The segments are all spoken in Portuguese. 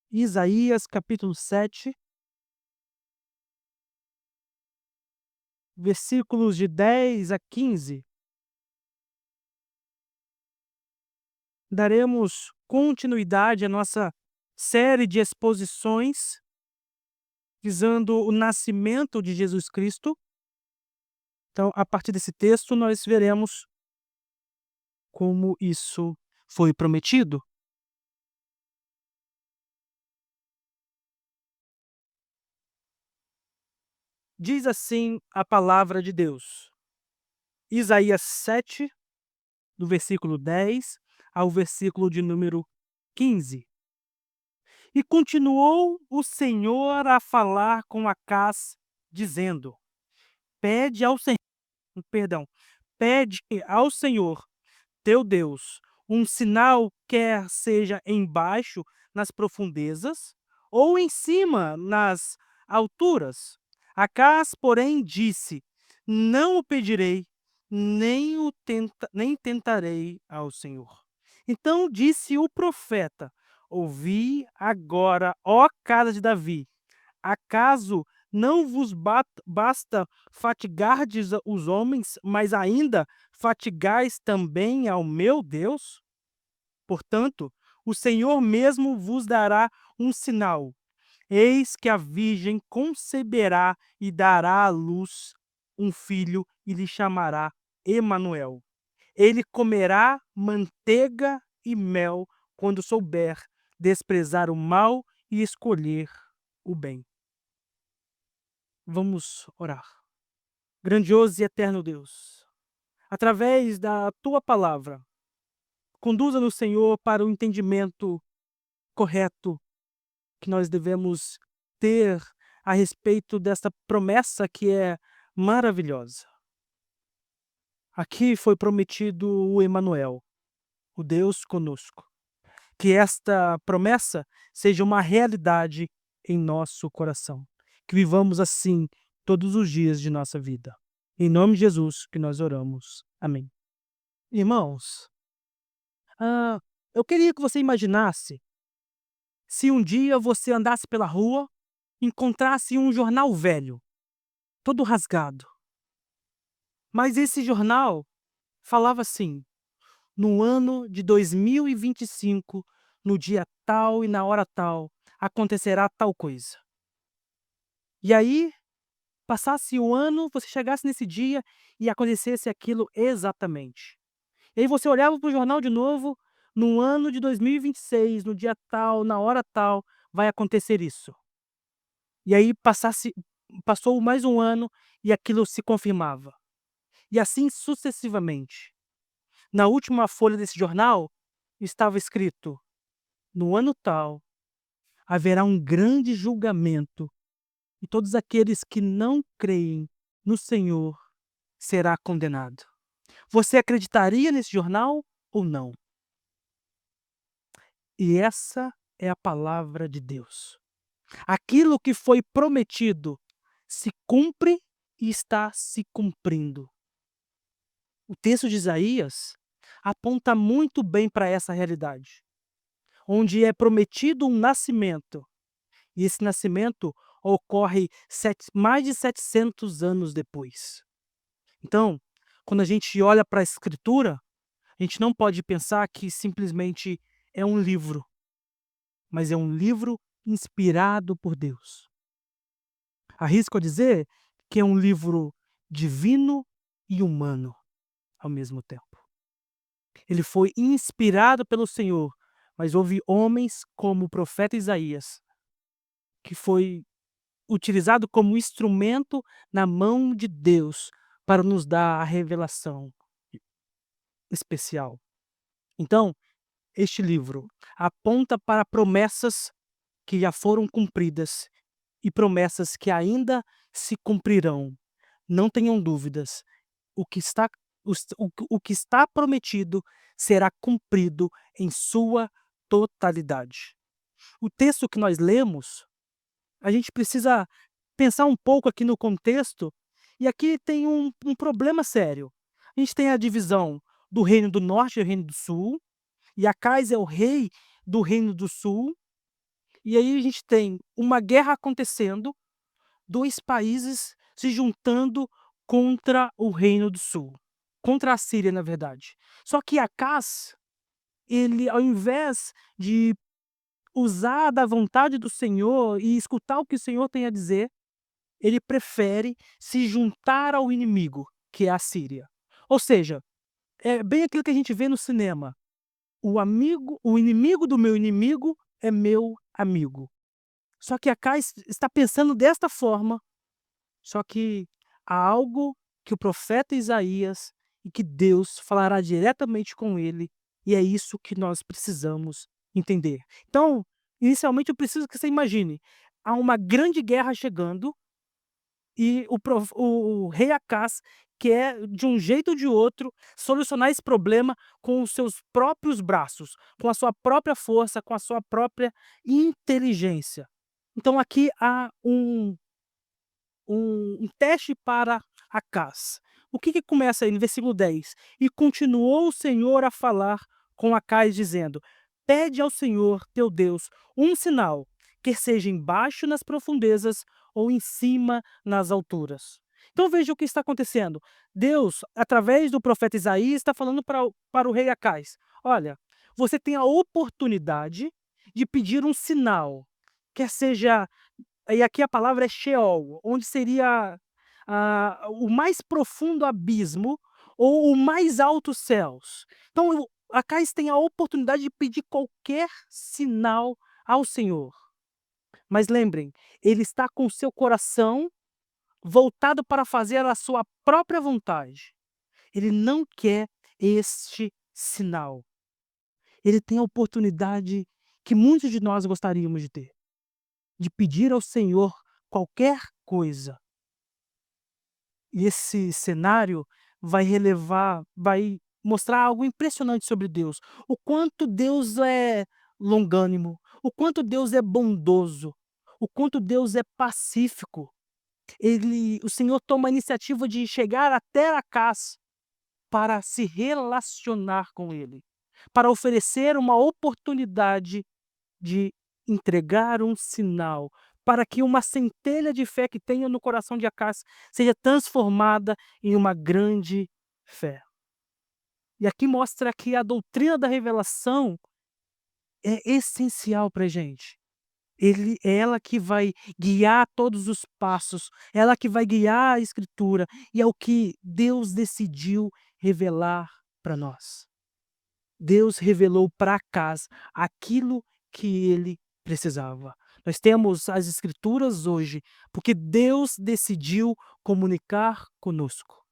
Isaías capítulo 7, versículos de 10 a 15. Daremos continuidade à nossa série de exposições visando o nascimento de Jesus Cristo. Então, a partir desse texto, nós veremos como isso foi prometido. Diz assim a palavra de Deus. Isaías 7, do versículo 10 ao versículo de número 15. E continuou o Senhor a falar com Acaz, dizendo: Pede ao Senhor, perdão, pede ao Senhor, teu Deus, um sinal, quer seja embaixo nas profundezas, ou em cima nas alturas. Acaz, porém, disse: Não o pedirei, nem tentarei ao Senhor. Então disse o profeta: Ouvi agora, ó casa de Davi, acaso não vos basta fatigardes os homens, mas ainda fatigais também ao meu Deus? Portanto, o Senhor mesmo vos dará um sinal. Eis que a virgem conceberá e dará à luz um filho e lhe chamará Emanuel. Ele comerá manteiga e mel quando souber desprezar o mal e escolher o bem. Vamos orar. Grandioso e eterno Deus, através da tua palavra, conduza-nos, Senhor, para o entendimento correto que nós devemos ter a respeito dessa promessa que é maravilhosa. Aqui foi prometido o Emanuel, o Deus conosco. Que esta promessa seja uma realidade em nosso coração. Que vivamos assim todos os dias de nossa vida. Em nome de Jesus que nós oramos. Amém. Irmãos, ah, eu queria que você imaginasse se um dia você andasse pela rua, encontrasse um jornal velho, todo rasgado. Mas esse jornal falava assim: no ano de 2025, no dia tal e na hora tal, acontecerá tal coisa. E aí, passasse o ano, você chegasse nesse dia e acontecesse aquilo exatamente. E aí você olhava para o jornal de novo, no ano de 2026, no dia tal, na hora tal, vai acontecer isso. E aí passou mais um ano e aquilo se confirmava. E assim sucessivamente. Na última folha desse jornal, estava escrito: no ano tal, haverá um grande julgamento e todos aqueles que não creem no Senhor será condenado. Você acreditaria nesse jornal ou não? E essa é a palavra de Deus. Aquilo que foi prometido se cumpre e está se cumprindo. O texto de Isaías aponta muito bem para essa realidade, onde é prometido um nascimento, e esse nascimento ocorre mais de 700 anos depois. Então, quando a gente olha para a Escritura, a gente não pode pensar que simplesmente é um livro, mas é um livro inspirado por Deus. Arrisco a dizer que é um livro divino e humano ao mesmo tempo. Ele foi inspirado pelo Senhor, mas houve homens como o profeta Isaías, que foi utilizado como instrumento na mão de Deus para nos dar a revelação especial. Então, este livro aponta para promessas que já foram cumpridas e promessas que ainda se cumprirão. Não tenham dúvidas, o que está o que está prometido será cumprido em sua totalidade. O texto que nós lemos, a gente precisa pensar um pouco aqui no contexto, e aqui tem um problema sério. A gente tem a divisão do Reino do Norte e o Reino do Sul, e Acais é o rei do Reino do Sul, E aí a gente tem uma guerra acontecendo, 2 países se juntando contra o Reino do Sul, contra a Síria, na verdade. Só que Acaz, ele, ao invés de usar da vontade do Senhor e escutar o que o Senhor tem a dizer, ele prefere se juntar ao inimigo, que é a Síria. Ou seja, é bem aquilo que a gente vê no cinema: o inimigo do meu inimigo é meu amigo. Só que Acais está pensando desta forma, só que há algo que o profeta Isaías e que Deus falará diretamente com ele, e é isso que nós precisamos entender. Então, inicialmente eu preciso que você imagine, há uma grande guerra chegando e o rei Acás quer, de um jeito ou de outro, solucionar esse problema com os seus próprios braços, com a sua própria força, com a sua própria inteligência. Então aqui há um teste para Acás. O que começa aí no versículo 10? "E continuou o Senhor a falar com Acás, dizendo: Pede ao Senhor teu Deus um sinal, quer seja embaixo nas profundezas ou em cima nas alturas." Então veja o que está acontecendo. Deus, através do profeta Isaías, está falando para o rei Acás: "Olha, você tem a oportunidade de pedir um sinal, quer seja", e aqui a palavra é Sheol, onde seria, o mais profundo abismo ou o mais altos céus. Então o Acais tem a oportunidade de pedir qualquer sinal ao Senhor. Mas lembrem, ele está com o seu coração voltado para fazer a sua própria vontade. Ele não quer este sinal. Ele tem a oportunidade que muitos de nós gostaríamos de ter, de pedir ao Senhor qualquer coisa. E esse cenário vai mostrar algo impressionante sobre Deus, o quanto Deus é longânimo, o quanto Deus é bondoso, o quanto Deus é pacífico. O Senhor toma a iniciativa de chegar até Acás para se relacionar com ele, para oferecer uma oportunidade de entregar um sinal, para que uma centelha de fé que tenha no coração de Acás seja transformada em uma grande fé. E aqui mostra que a doutrina da revelação é essencial para a gente. É ela que vai guiar todos os passos, é ela que vai guiar a escritura, e é o que Deus decidiu revelar para nós. Deus revelou para Acás aquilo que ele precisava. Nós temos as escrituras hoje, porque Deus decidiu comunicar conosco.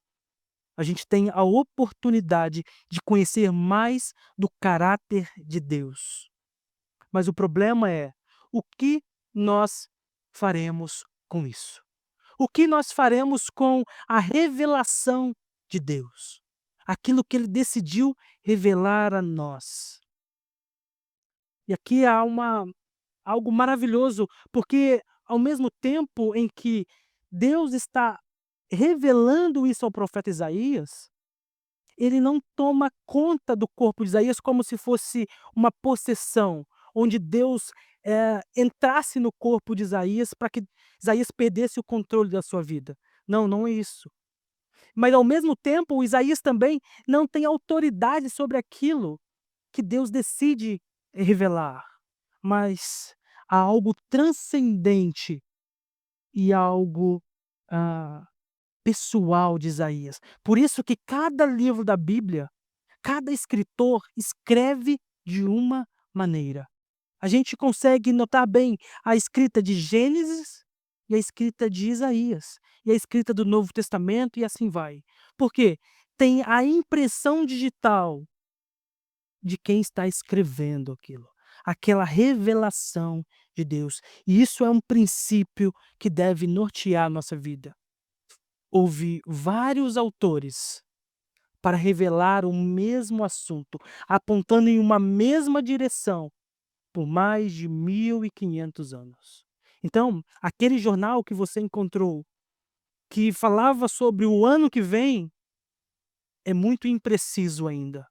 A gente tem a oportunidade de conhecer mais do caráter de Deus. Mas o problema é, o que nós faremos com isso? O que nós faremos com a revelação de Deus? Aquilo que ele decidiu revelar a nós. E aqui há algo maravilhoso, porque ao mesmo tempo em que Deus está revelando isso ao profeta Isaías, ele não toma conta do corpo de Isaías como se fosse uma possessão, onde Deus, entrasse no corpo de Isaías para que Isaías perdesse o controle da sua vida. Não, não é isso. Mas ao mesmo tempo, o Isaías também não tem autoridade sobre aquilo que Deus decide revelar, mas há algo transcendente e algo, ah, pessoal de Isaías. Por isso que cada livro da Bíblia, cada escritor escreve de uma maneira. A gente consegue notar bem a escrita de Gênesis e a escrita de Isaías, e a escrita do Novo Testamento e assim vai. Por quê? Tem a impressão digital de quem está escrevendo aquilo, aquela revelação de Deus. E isso é um princípio que deve nortear a nossa vida. Houve vários autores para revelar o mesmo assunto, apontando em uma mesma direção por mais de 1500 anos. Então, aquele jornal que você encontrou, que falava sobre o ano que vem, é muito impreciso ainda.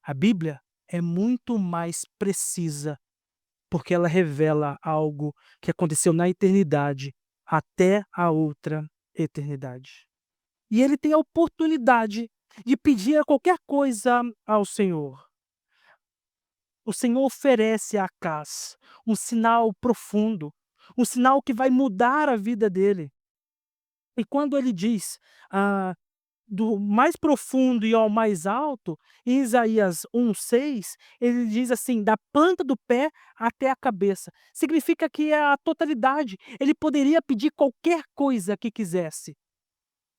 A Bíblia é muito mais precisa porque ela revela algo que aconteceu na eternidade até a outra eternidade. E ele tem a oportunidade de pedir qualquer coisa ao Senhor. O Senhor oferece a Acás um sinal profundo, um sinal que vai mudar a vida dele. E quando ele diz, do mais profundo e ao mais alto, em Isaías 1:6, ele diz assim: "Da planta do pé até a cabeça". Significa que é a totalidade. Ele poderia pedir qualquer coisa que quisesse,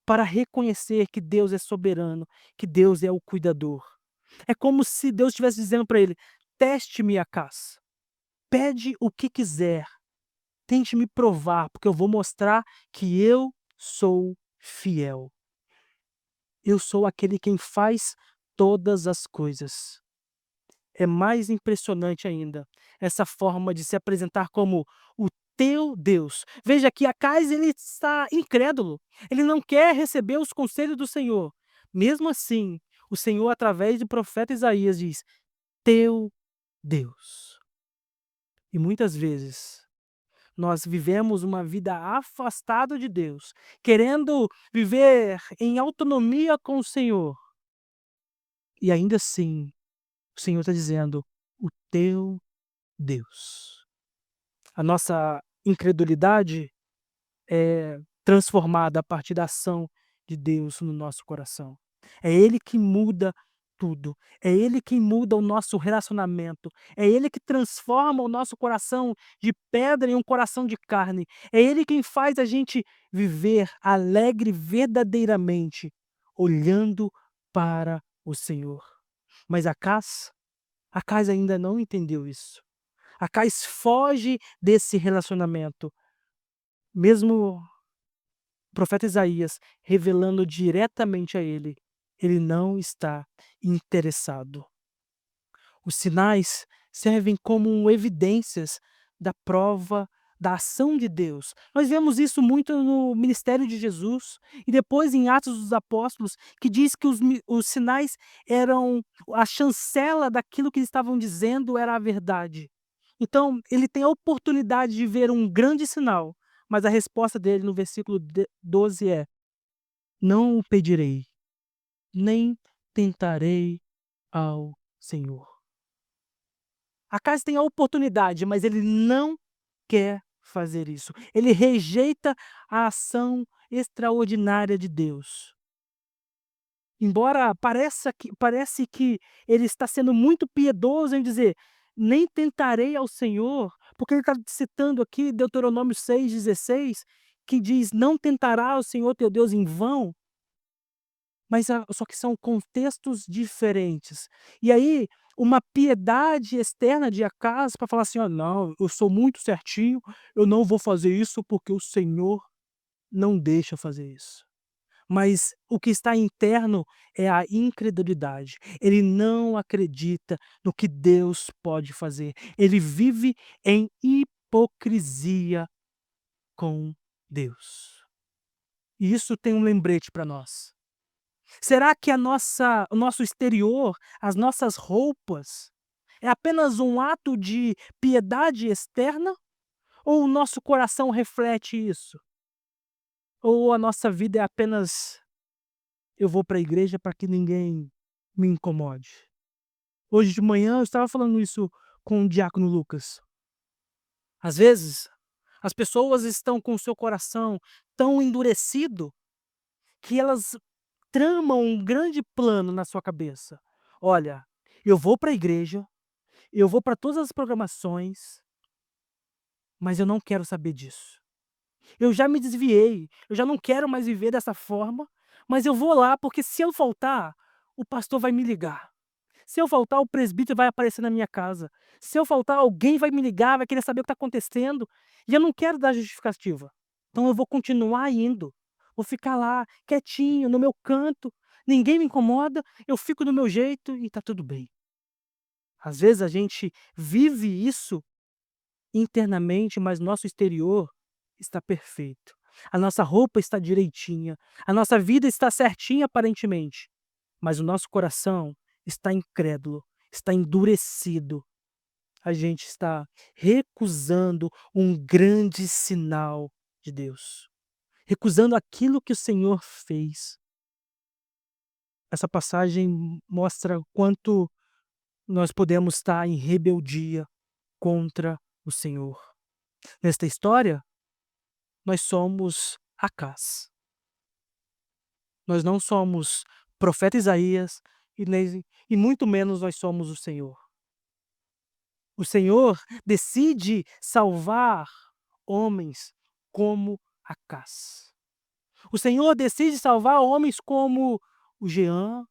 para reconhecer que Deus é soberano, que Deus é o cuidador. É como se Deus estivesse dizendo para ele: "Teste-me, Acás, pede o que quiser, tente me provar, porque eu vou mostrar que eu sou fiel. Eu sou aquele quem faz todas as coisas". É mais impressionante ainda, essa forma de se apresentar como o teu Deus. Veja que Acais ele está incrédulo, ele não quer receber os conselhos do Senhor. Mesmo assim, o Senhor, através do profeta Isaías, diz: "Teu Deus". E muitas vezes, nós vivemos uma vida afastada de Deus, querendo viver em autonomia com o Senhor, e ainda assim, o Senhor está dizendo: "O teu Deus". A nossa incredulidade é transformada a partir da ação de Deus no nosso coração. É Ele que muda tudo, é Ele quem muda o nosso relacionamento, é Ele que transforma o nosso coração de pedra em um coração de carne, é Ele quem faz a gente viver alegre verdadeiramente, olhando para o Senhor. Mas Acás ainda não entendeu isso. Acais foge desse relacionamento, mesmo o profeta Isaías revelando diretamente a ele não está interessado. Os sinais servem como evidências da prova da ação de Deus. Nós vemos isso muito no ministério de Jesus e depois em Atos dos Apóstolos, que diz que os sinais eram a chancela daquilo que eles estavam dizendo era a verdade. Então, ele tem a oportunidade de ver um grande sinal, mas a resposta dele no versículo 12 é: "Não o pedirei, nem tentarei ao Senhor". Acais tem a oportunidade, mas ele não quer fazer isso. Ele rejeita a ação extraordinária de Deus. Embora parece que ele está sendo muito piedoso em dizer: "Nem tentarei ao Senhor", porque ele está citando aqui Deuteronômio 6,16, que diz: "Não tentará o Senhor teu Deus em vão", mas só que são contextos diferentes. E aí, uma piedade externa de Acas para falar assim: "Ó, não, eu sou muito certinho, eu não vou fazer isso porque o Senhor não deixa fazer isso". Mas o que está interno é a incredulidade. Ele não acredita no que Deus pode fazer. Ele vive em hipocrisia com Deus. E isso tem um lembrete para nós. Será que o nosso exterior, as nossas roupas, é apenas um ato de piedade externa? Ou o nosso coração reflete isso? Ou a nossa vida é apenas: "Eu vou para a igreja para que ninguém me incomode"? Hoje de manhã eu estava falando isso com o diácono Lucas. Às vezes, as pessoas estão com o seu coração tão endurecido que elas tramam um grande plano na sua cabeça. "Olha, eu vou para a igreja, eu vou para todas as programações, mas eu não quero saber disso. Eu já me desviei, eu já não quero mais viver dessa forma, mas eu vou lá porque se eu faltar, o pastor vai me ligar. Se eu faltar, o presbítero vai aparecer na minha casa. Se eu faltar, alguém vai me ligar, vai querer saber o que está acontecendo, e eu não quero dar justificativa. Então eu vou continuar indo, vou ficar lá quietinho no meu canto, ninguém me incomoda, eu fico do meu jeito e está tudo bem". Às vezes a gente vive isso internamente, mas nosso exterior está perfeito. A nossa roupa está direitinha, a nossa vida está certinha aparentemente, mas o nosso coração está incrédulo, está endurecido. a gente está recusando um grande sinal de Deus, recusando aquilo que o Senhor fez. Essa passagem mostra o quanto nós podemos estar em rebeldia contra o Senhor. Nesta história, nós somos Acás. Nós não somos profeta Isaías e muito menos nós somos o Senhor. O Senhor decide salvar homens como Acás. O Senhor decide salvar homens como o Jean,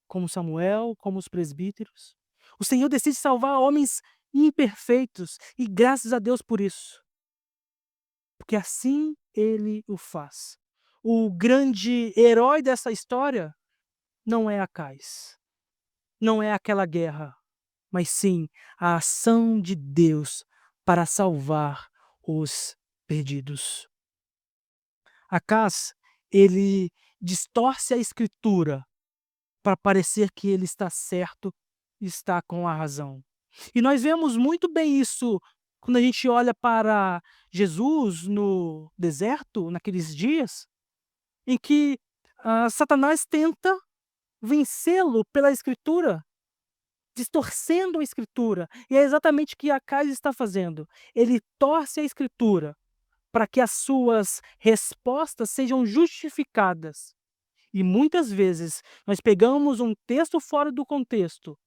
como Samuel, como os presbíteros. O Senhor decide salvar homens imperfeitos e graças a Deus por isso, porque assim Ele o faz. O grande herói dessa história não é Acais, não é aquela guerra, mas sim a ação de Deus para salvar os perdidos. Acás, ele distorce a escritura para parecer que ele está certo e está com a razão. E nós vemos muito bem isso quando a gente olha para Jesus no deserto, naqueles dias, em que Satanás tenta vencê-lo pela escritura, distorcendo a escritura. E é exatamente o que Acais está fazendo. Ele torce a escritura para que as suas respostas sejam justificadas. E muitas vezes nós pegamos um texto fora do contexto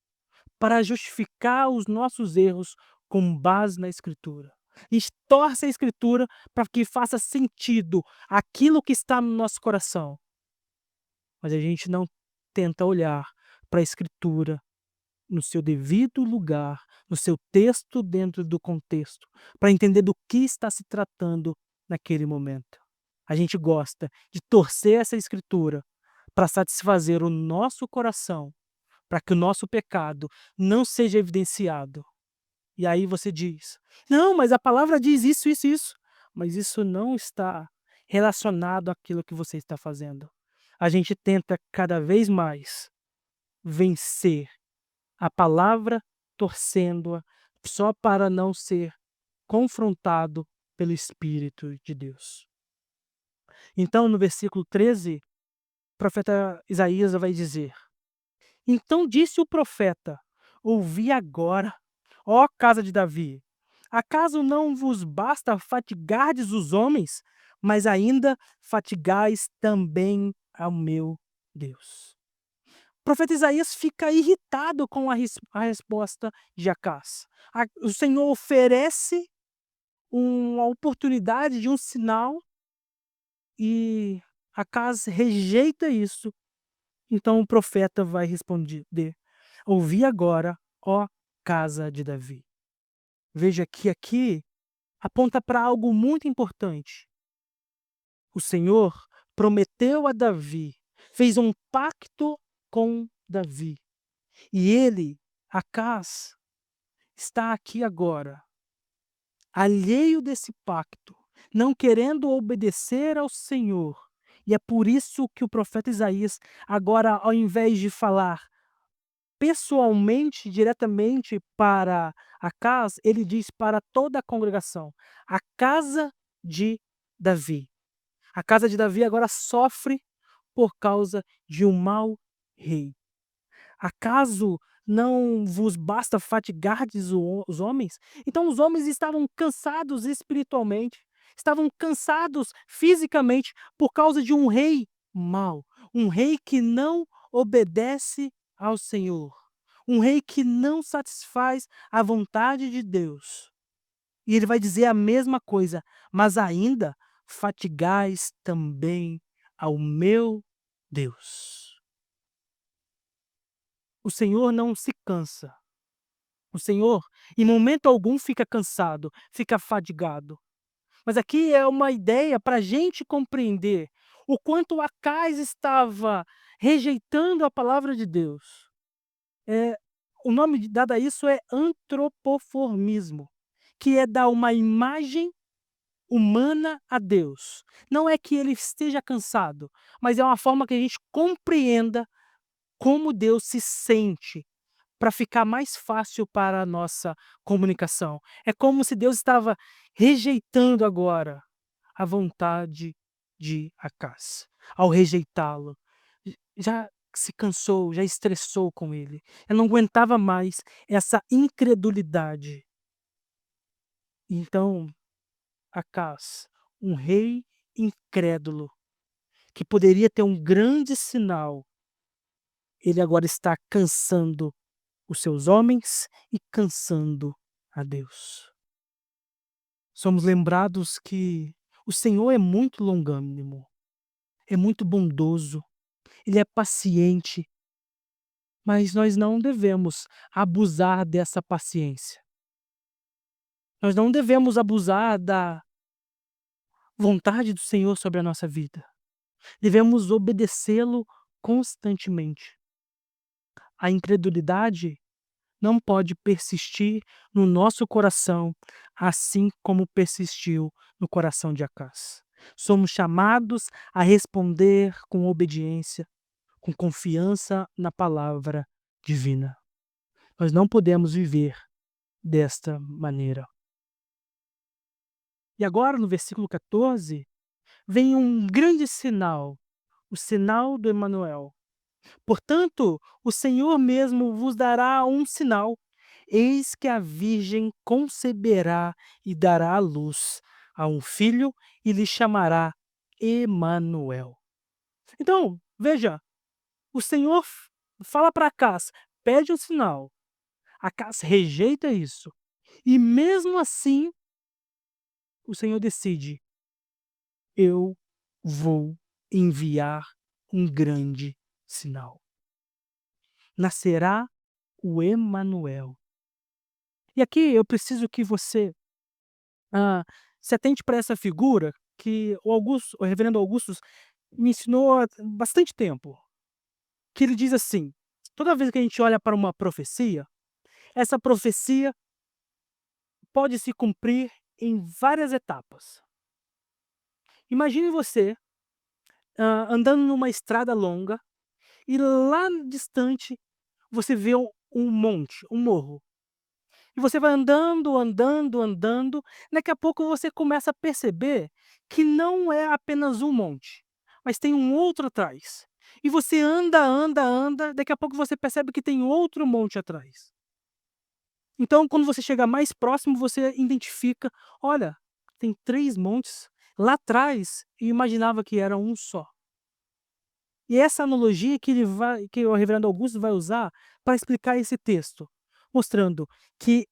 para justificar os nossos erros com base na escritura. A gente torce a escritura para que faça sentido aquilo que está no nosso coração. Mas a gente não tenta olhar para a escritura no seu devido lugar, no seu texto dentro do contexto, para entender do que está se tratando naquele momento. A gente gosta de torcer essa escritura para satisfazer o nosso coração, para que o nosso pecado não seja evidenciado. E aí você diz: "Não, mas a palavra diz isso, isso, isso". Mas isso não está relacionado àquilo que você está fazendo. A gente tenta cada vez mais vencer a palavra torcendo-a só para não ser confrontado pelo Espírito de Deus. Então, no versículo 13, o profeta Isaías vai dizer: "Então disse o profeta: Ouvi agora, ó casa de Davi, acaso não vos basta fatigardes os homens, mas ainda fatigais também ao meu Deus." O profeta Isaías fica irritado com a resposta de Acás. O Senhor oferece uma oportunidade de um sinal e Acás rejeita isso. Então o profeta vai responder: "Ouvi agora, ó casa de Davi." Veja que aqui aponta para algo muito importante. O Senhor prometeu a Davi, fez um pacto com Davi. E ele, Acás, está aqui agora, alheio desse pacto, não querendo obedecer ao Senhor. E é por isso que o profeta Isaías, agora, ao invés de falar pessoalmente, diretamente para Acás, ele diz para toda a congregação: a casa de Davi. A casa de Davi agora sofre por causa de um mau rei. Acaso não vos basta fatigardes os homens? Então os homens estavam cansados espiritualmente, estavam cansados fisicamente por causa de um rei mau, um rei que não obedece ao Senhor, um rei que não satisfaz a vontade de Deus. E ele vai dizer a mesma coisa: "Mas ainda fatigais também ao meu Deus." O Senhor não se cansa. O Senhor, em momento algum, fica cansado, fica fadigado. Mas aqui é uma ideia para a gente compreender o quanto Acais estava rejeitando a palavra de Deus. É, o nome dado a isso é antropoformismo, que é dar uma imagem humana a Deus. Não é que ele esteja cansado, mas é uma forma que a gente compreenda como Deus se sente para ficar mais fácil para a nossa comunicação. É como se Deus estava rejeitando agora a vontade de Acaz. Ao rejeitá-lo, já se cansou, já estressou com ele. Eu não aguentava mais essa incredulidade. Então, Acaz, um rei incrédulo, que poderia ter um grande sinal, ele agora está cansando os seus homens e cansando a Deus. Somos lembrados que o Senhor é muito longânimo, é muito bondoso, ele é paciente, mas nós não devemos abusar dessa paciência. Nós não devemos abusar da vontade do Senhor sobre a nossa vida. Devemos obedecê-lo constantemente. A incredulidade não pode persistir no nosso coração, assim como persistiu no coração de Acás. Somos chamados a responder com obediência, com confiança na palavra divina. Nós não podemos viver desta maneira. E agora, no versículo 14, vem um grande sinal, o sinal do Emanuel. Portanto, o Senhor mesmo vos dará um sinal: eis que a virgem conceberá e dará à luz a um filho e lhe chamará Emanuel. Então, veja, o Senhor fala para Acás, pede um sinal. Acás rejeita isso. E mesmo assim, o Senhor decide: eu vou enviar um grande sinal. Nascerá o Emanuel. E aqui eu preciso que você, ah, se atente para essa figura que o reverendo Augustus me ensinou há bastante tempo, que ele diz assim: toda vez que a gente olha para uma profecia, essa profecia pode se cumprir em várias etapas. Imagine você, andando numa estrada longa e lá distante você vê um monte, um morro. E você vai andando, andando, andando, daqui a pouco você começa a perceber que não é apenas um monte, mas tem um outro atrás. E você anda, anda, anda, daqui a pouco você percebe que tem outro monte atrás. Então, quando você chega mais próximo, você identifica: olha, tem 3 montes. Lá atrás, eu imaginava que era um só. E essa analogia que o reverendo Augusto vai usar para explicar esse texto, mostrando que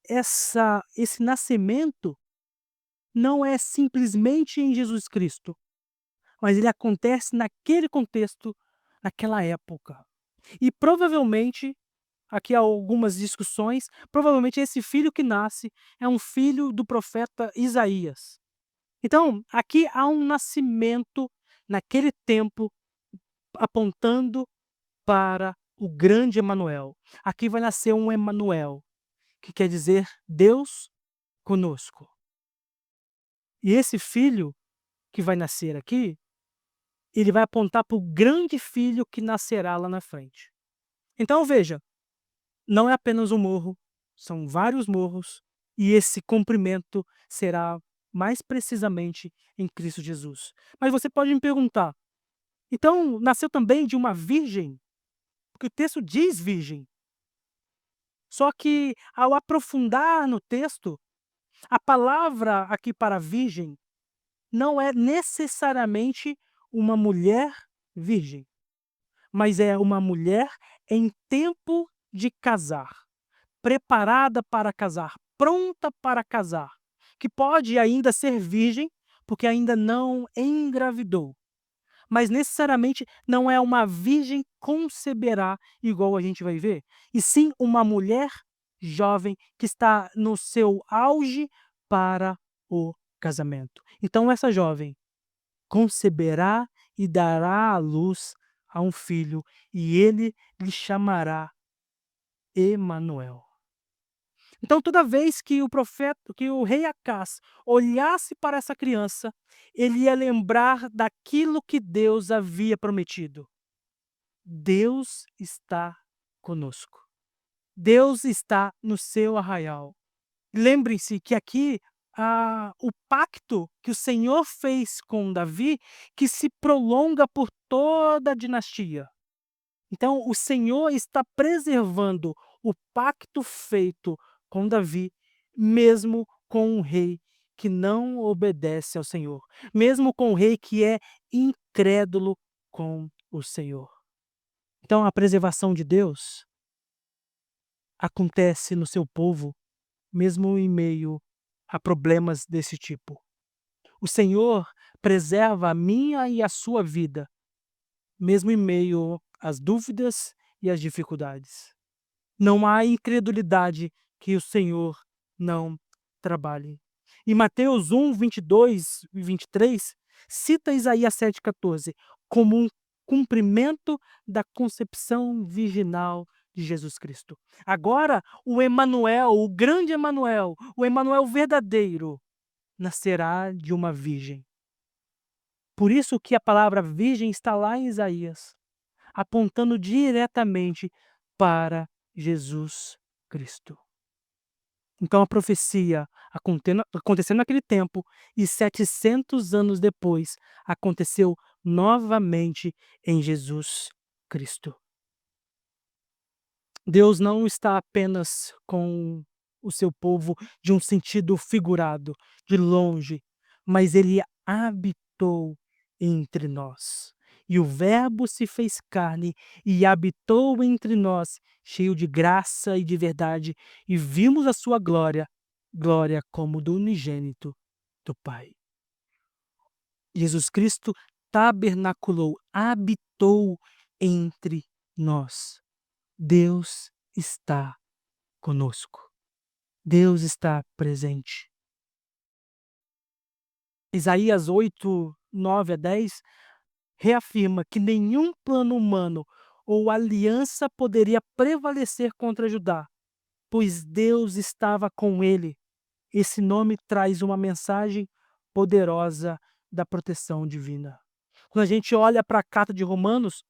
esse nascimento não é simplesmente em Jesus Cristo, mas ele acontece naquele contexto, naquela época. E provavelmente, aqui há algumas discussões, provavelmente esse filho que nasce é um filho do profeta Isaías. Então, aqui há um nascimento naquele tempo apontando para o grande Emanuel. Aqui vai nascer um Emanuel, que quer dizer Deus conosco. E esse filho que vai nascer aqui, ele vai apontar para o grande filho que nascerá lá na frente. Então veja, não é apenas um morro, são vários morros, e esse cumprimento será mais precisamente em Cristo Jesus. Mas você pode me perguntar, então nasceu também de uma virgem? Porque o texto diz virgem. Só que ao aprofundar no texto, a palavra aqui para virgem não é necessariamente uma mulher virgem, mas é uma mulher em tempo de casar, preparada para casar, pronta para casar, que pode ainda ser virgem, porque ainda não engravidou, mas necessariamente não é uma virgem conceberá, igual a gente vai ver, e sim uma mulher jovem que está no seu auge para o casamento. Então essa jovem conceberá e dará à luz a um filho, e ele lhe chamará Emanuel. Então toda vez que o rei Acás olhasse para essa criança, ele ia lembrar daquilo que Deus havia prometido. Deus está conosco. Deus está no seu arraial. Lembrem-se que aqui, o pacto que o Senhor fez com Davi, que se prolonga por toda a dinastia. Então o Senhor está preservando o pacto feito com Davi, mesmo com um rei que não obedece ao Senhor, mesmo com um rei que é incrédulo com o Senhor. Então a preservação de Deus acontece no seu povo, mesmo em meio a problemas desse tipo. O Senhor preserva a minha e a sua vida, mesmo em meio às dúvidas e às dificuldades. Não há incredulidade que o Senhor não trabalhe. Em Mateus 1, 22 e 23, cita Isaías 7,14 como um cumprimento da concepção virginal de Jesus Cristo. Agora, o Emanuel, o grande Emanuel, o Emanuel verdadeiro, nascerá de uma virgem. Por isso que a palavra virgem está lá em Isaías, apontando diretamente para Jesus Cristo. Então a profecia aconteceu naquele tempo e 700 anos depois aconteceu novamente em Jesus Cristo. Deus não está apenas com o seu povo de um sentido figurado, de longe, mas ele habitou entre nós. E o Verbo se fez carne e habitou entre nós, cheio de graça e de verdade, e vimos a sua glória, glória como do unigênito do Pai. Jesus Cristo tabernaculou, habitou entre nós. Deus está conosco. Deus está presente. Isaías 8, 9 a 10 reafirma que nenhum plano humano ou aliança poderia prevalecer contra Judá, pois Deus estava com ele. Esse nome traz uma mensagem poderosa da proteção divina. Quando a gente olha para a carta de Romanos,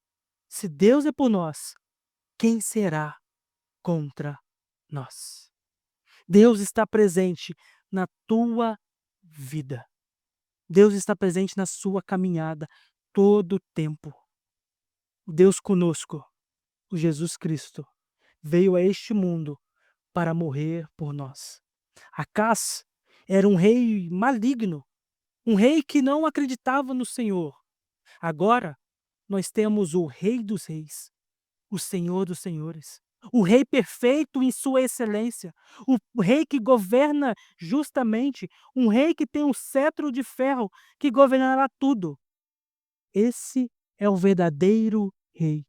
se Deus é por nós, quem será contra nós? Deus está presente na tua vida. Deus está presente na sua caminhada todo o tempo. O Deus conosco, o Jesus Cristo, veio a este mundo para morrer por nós. Acás era um rei maligno, um rei que não acreditava no Senhor. Agora, nós temos o Rei dos Reis, o Senhor dos Senhores, o Rei perfeito em sua excelência, o Rei que governa justamente, um Rei que tem um cetro de ferro que governará tudo. Esse é o verdadeiro Rei,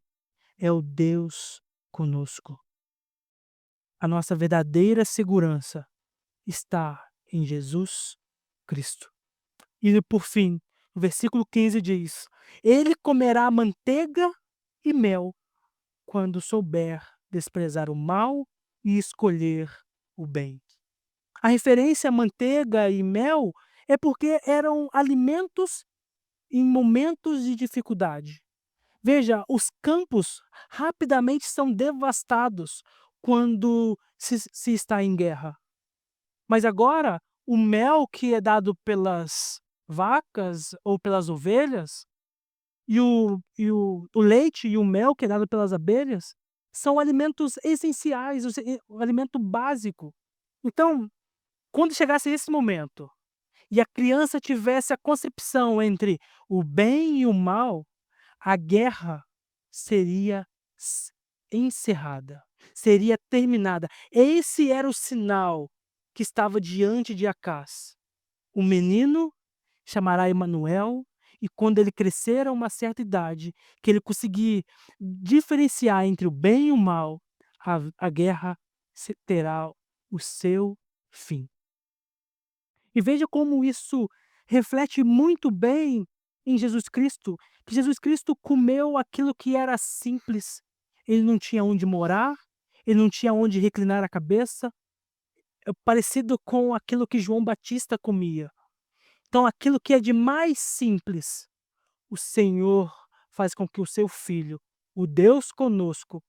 é o Deus conosco. A nossa verdadeira segurança está em Jesus Cristo. E por fim, o versículo 15 diz: Ele comerá manteiga e mel quando souber desprezar o mal e escolher o bem. A referência a manteiga e mel é porque eram alimentos em momentos de dificuldade. Veja, os campos rapidamente são devastados quando se está em guerra. Mas agora, o mel que é dado pelas vacas ou pelas ovelhas, o leite e o mel que é dado pelas abelhas, são alimentos essenciais, o alimento básico. Então, quando chegasse esse momento, e a criança tivesse a concepção entre o bem e o mal, a guerra seria s encerrada, seria terminada. Esse era o sinal que estava diante de Acás. O menino chamará Emanuel, e quando ele crescer a uma certa idade, que ele conseguir diferenciar entre o bem e o mal, a guerra terá o seu fim. E veja como isso reflete muito bem em Jesus Cristo, que Jesus Cristo comeu aquilo que era simples. Ele não tinha onde morar, ele não tinha onde reclinar a cabeça, parecido com aquilo que João Batista comia. Então, aquilo que é de mais simples, o Senhor faz com que o seu filho, o Deus conosco,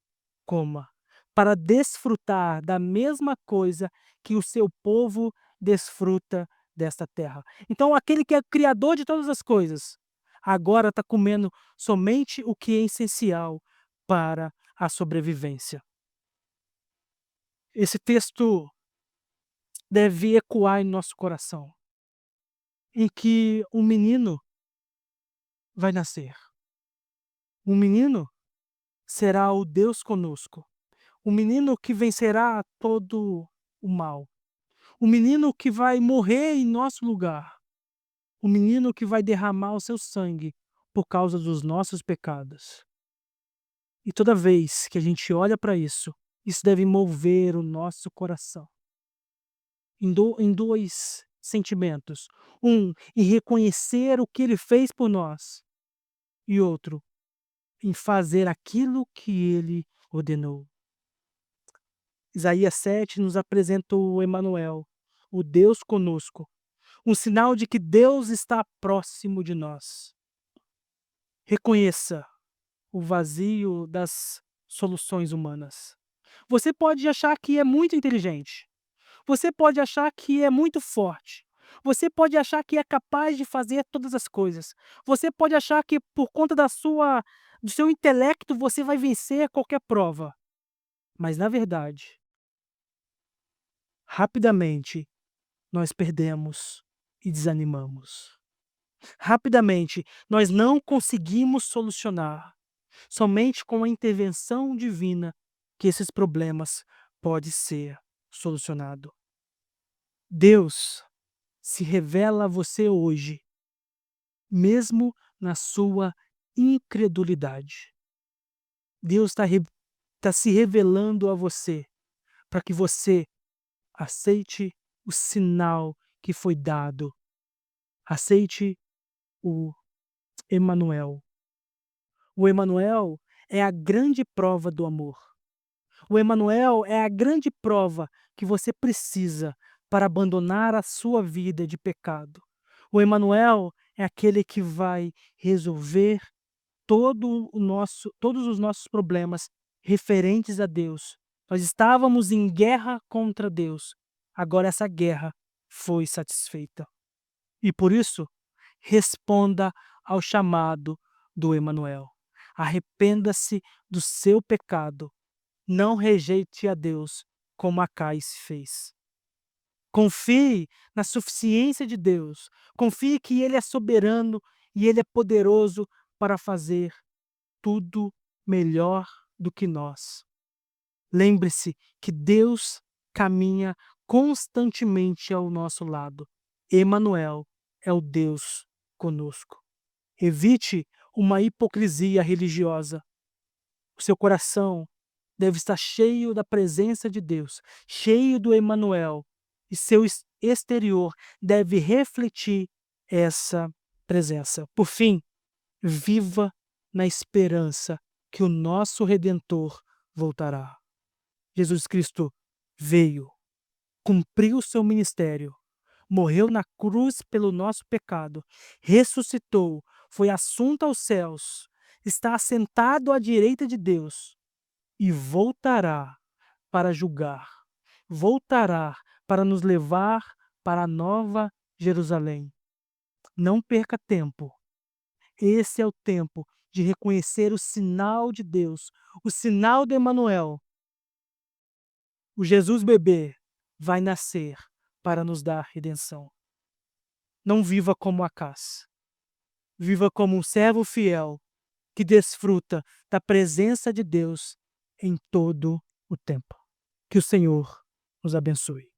coma. para desfrutar da mesma coisa que o seu povo desfruta desta terra. Então aquele que é criador de todas as coisas, agora está comendo somente o que é essencial para a sobrevivência. Esse texto deve ecoar em nosso coração, em que um menino vai nascer. Um menino será o Deus conosco. Um menino que vencerá todo o mal. Um menino que vai morrer em nosso lugar. Um menino que vai derramar o seu sangue por causa dos nossos pecados. E toda vez que a gente olha para isso deve mover o nosso coração em dois sentimentos. Um, em reconhecer o que ele fez por nós. E outro, em fazer aquilo que ele ordenou. Isaías 7 nos apresenta o Emanuel, o Deus conosco, um sinal de que Deus está próximo de nós. Reconheça o vazio das soluções humanas. Você pode achar que é muito inteligente. Você pode achar que é muito forte. Você pode achar que é capaz de fazer todas as coisas. Você pode achar que por conta do seu intelecto você vai vencer qualquer prova. Mas na verdade, rapidamente nós perdemos e desanimamos. Rapidamente nós não conseguimos solucionar. Somente com a intervenção divina que esses problemas pode ser solucionado. Deus se revela a você hoje, mesmo na sua incredulidade. Deus está se revelando a você para que você aceite o sinal que foi dado. Aceite o Emanuel. O Emanuel é a grande prova do amor. O Emanuel é a grande prova que você precisa para abandonar a sua vida de pecado. O Emanuel é aquele que vai resolver todos os nossos problemas referentes a Deus. Nós estávamos em guerra contra Deus. Agora essa guerra foi satisfeita. E por isso, responda ao chamado do Emanuel. Arrependa-se do seu pecado. Não rejeite a Deus como Acais fez. Confie na suficiência de Deus. Confie que Ele é soberano e Ele é poderoso para fazer tudo melhor do que nós. Lembre-se que Deus caminha constantemente ao nosso lado. Emanuel é o Deus conosco. Evite uma hipocrisia religiosa. O seu coração deve estar cheio da presença de Deus, cheio do Emanuel, e seu exterior deve refletir essa presença. Por fim, viva na esperança que o nosso Redentor voltará. Jesus Cristo veio, cumpriu seu ministério, morreu na cruz pelo nosso pecado, ressuscitou, foi assunto aos céus, está assentado à direita de Deus e voltará para julgar, voltará para nos levar para a nova Jerusalém. Não perca tempo. Esse é o tempo de reconhecer o sinal de Deus, o sinal de Emanuel. O Jesus bebê vai nascer para nos dar redenção. Não viva como Acás. Viva como um servo fiel que desfruta da presença de Deus em todo o tempo. Que o Senhor nos abençoe.